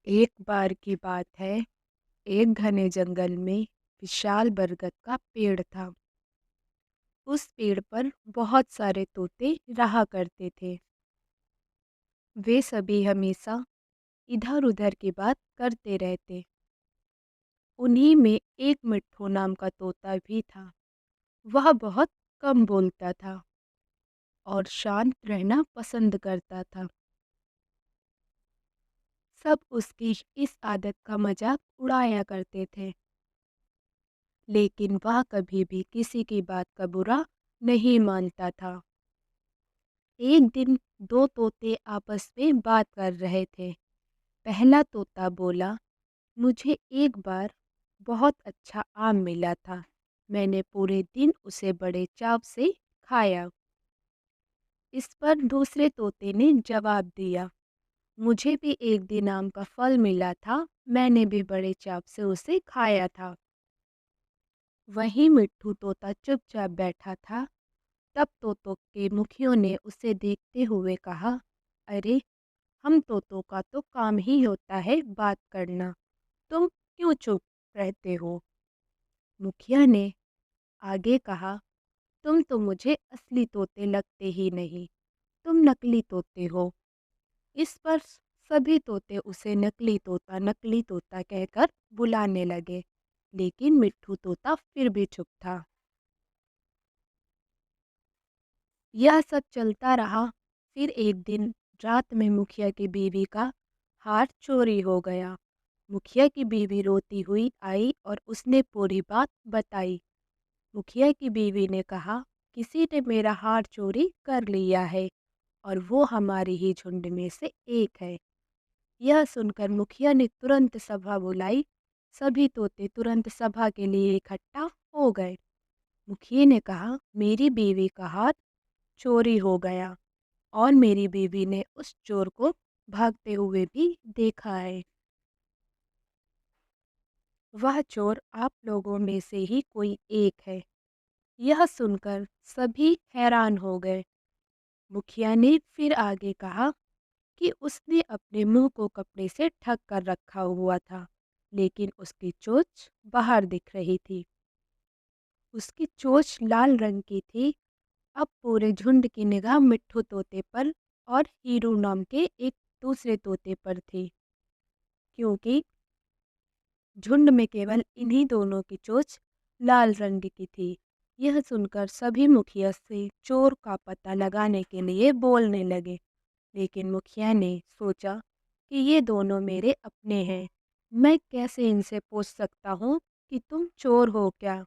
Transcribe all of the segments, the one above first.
एक बार की बात है, एक घने जंगल में विशाल बरगद का पेड़ था। उस पेड़ पर बहुत सारे तोते रहा करते थे। वे सभी हमेशा इधर-उधर की बात करते रहते। उन्हीं में एक मिट्ठू नाम का तोता भी था। वह बहुत कम बोलता था और शांत रहना पसंद करता था। सब उसकी इस आदत का मजाक उड़ाया करते थे, लेकिन वह कभी भी किसी की बात का बुरा नहीं मानता था। एक दिन दो तोते आपस में बात कर रहे थे। पहला तोता बोला, मुझे एक बार बहुत अच्छा आम मिला था। मैंने पूरे दिन उसे बड़े चाव से खाया। इस पर दूसरे तोते ने जवाब दिया, मुझे भी एक दिन आम का फल मिला था। मैंने भी बड़े चाव से उसे खाया था। वहीं मिट्ठू तोता चुपचाप बैठा था। तब तोतों के मुखियों ने उसे देखते हुए कहा, अरे, हम तोतों का तो काम ही होता है बात करना, तुम क्यों चुप रहते हो? मुखिया ने आगे कहा, तुम तो मुझे असली तोते लगते ही नहीं, तुम नकली तोते हो। इस पर सभी तोते उसे नकली तोता कहकर बुलाने लगे, लेकिन मिट्ठू तोता फिर भी चुप था। यह सब चलता रहा। फिर एक दिन रात में मुखिया की बीवी का हार चोरी हो गया। मुखिया की बीवी रोती हुई आई और उसने पूरी बात बताई। मुखिया की बीवी ने कहा, किसी ने मेरा हार चोरी कर लिया है और वो हमारी ही झुंड में से एक है। यह सुनकर मुखिया ने तुरंत सभा बुलाई। सभी तोते तुरंत सभा के लिए इकट्ठा हो गए। मुखिया ने कहा, मेरी बीवी का हार चोरी हो गया और मेरी बीवी ने उस चोर को भागते हुए भी देखा है। वह चोर आप लोगों में से ही कोई एक है। यह सुनकर सभी हैरान हो गए। मुखिया ने फिर आगे कहा कि उसने अपने मुंह को कपड़े से ढक कर रखा हुआ था, लेकिन उसकी चोंच बाहर दिख रही थी। उसकी चोंच लाल रंग की थी। अब पूरे झुंड की निगाह मिट्ठू तोते पर और हीरू नाम के एक दूसरे तोते पर थी, क्योंकि झुंड में केवल इन्हीं दोनों की चोंच लाल रंग की थी। यह सुनकर सभी मुखिया से चोर का पता लगाने के लिए बोलने लगे, लेकिन मुखिया ने सोचा कि ये दोनों मेरे अपने हैं। मैं कैसे इनसे पूछ सकता हूँ कि तुम चोर हो क्या?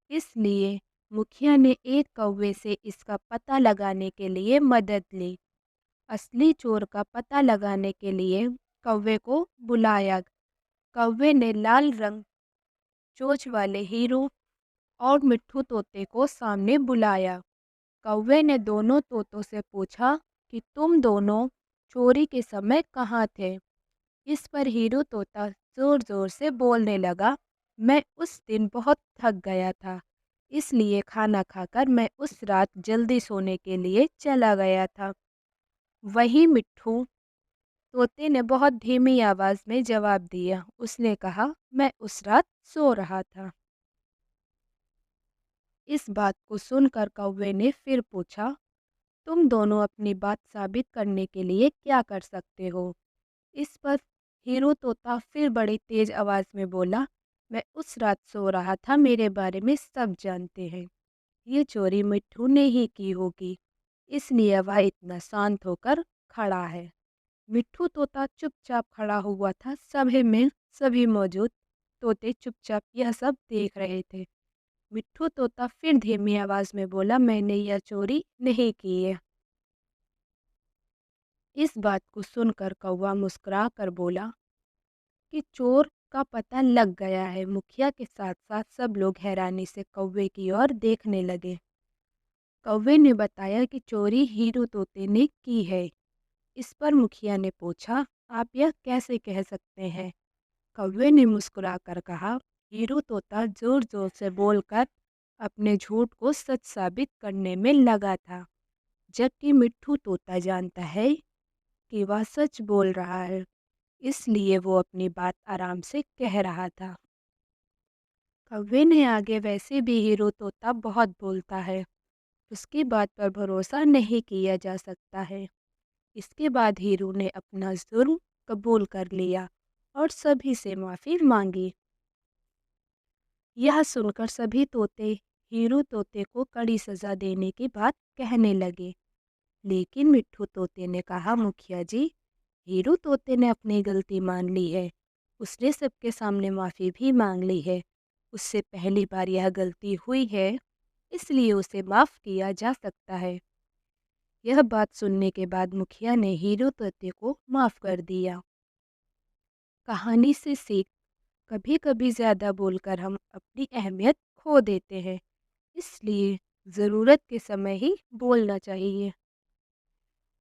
इसलिए मुखिया ने एक कौवे से इसका पता लगाने के लिए मदद ली। असली चोर का पता लगाने के लिए कौवे को बुलाया। कौवे ने लाल रंग चोंच वाले हीरू और मिट्ठू तोते को सामने बुलाया। कौवे ने दोनों तोतों से पूछा कि तुम दोनों चोरी के समय कहाँ थे? इस पर हीरू तोता जोर-जोर से बोलने लगा, मैं उस दिन बहुत थक गया था, इसलिए खाना खाकर मैं उस रात जल्दी सोने के लिए चला गया था। वहीं मिट्ठू तोते ने बहुत धीमी आवाज़ में जवाब दिया। उसने कहा, मैं उस रात सो रहा था। इस बात को सुनकर कौवे ने फिर पूछा, तुम दोनों अपनी बात साबित करने के लिए क्या कर सकते हो? इस पर हीरो तोता फिर बड़ी तेज आवाज में बोला, मैं उस रात सो रहा था, मेरे बारे में सब जानते हैं। ये चोरी मिट्ठू ने ही की होगी, इसलिए वह इतना शांत होकर खड़ा है। मिट्ठू तोता चुपचाप खड़ा हुआ था। सभी में सभी मौजूद तोते चुपचाप यह सब देख रहे थे। मिट्ठू तोता फिर धीमी आवाज में बोला, मैंने यह चोरी नहीं की है। इस बात को सुनकर कौवा मुस्कुरा कर बोला कि चोर का पता लग गया है। मुखिया के साथ साथ सब लोग हैरानी से कौवे की ओर देखने लगे। कौवे ने बताया कि चोरी हीरू तोते ने की है। इस पर मुखिया ने पूछा, आप यह कैसे कह सकते हैं? कौवे ने मुस्कुराकर कहा, हीरू तोता जोर जोर से बोलकर अपने झूठ को सच साबित करने में लगा था, जबकि मिट्ठू तोता जानता है कि वह सच बोल रहा है। इसलिए वो अपनी बात आराम से कह रहा था। कौवे ने आगे वैसे भी हीरो तोता बहुत बोलता है, उसकी बात पर भरोसा नहीं किया जा सकता है। इसके बाद हीरू ने अपना जुर्म कबूल कर लिया और सभी से माफ़ी मांगी। यह सुनकर सभी तोते हीरू तोते को कड़ी सज़ा देने की बात कहने लगे। लेकिन मिट्ठू तोते ने कहा, मुखिया जी, हीरू तोते ने अपनी गलती मान ली है। उसने सबके सामने माफ़ी भी मांग ली है। उससे पहली बार यह गलती हुई है, इसलिए उसे माफ़ किया जा सकता है। यह बात सुनने के बाद मुखिया ने हीरू तोते को माफ़ कर दिया। कहानी से सीख, कभी कभी ज़्यादा बोलकर हम अपनी अहमियत खो देते हैं, इसलिए ज़रूरत के समय ही बोलना चाहिए।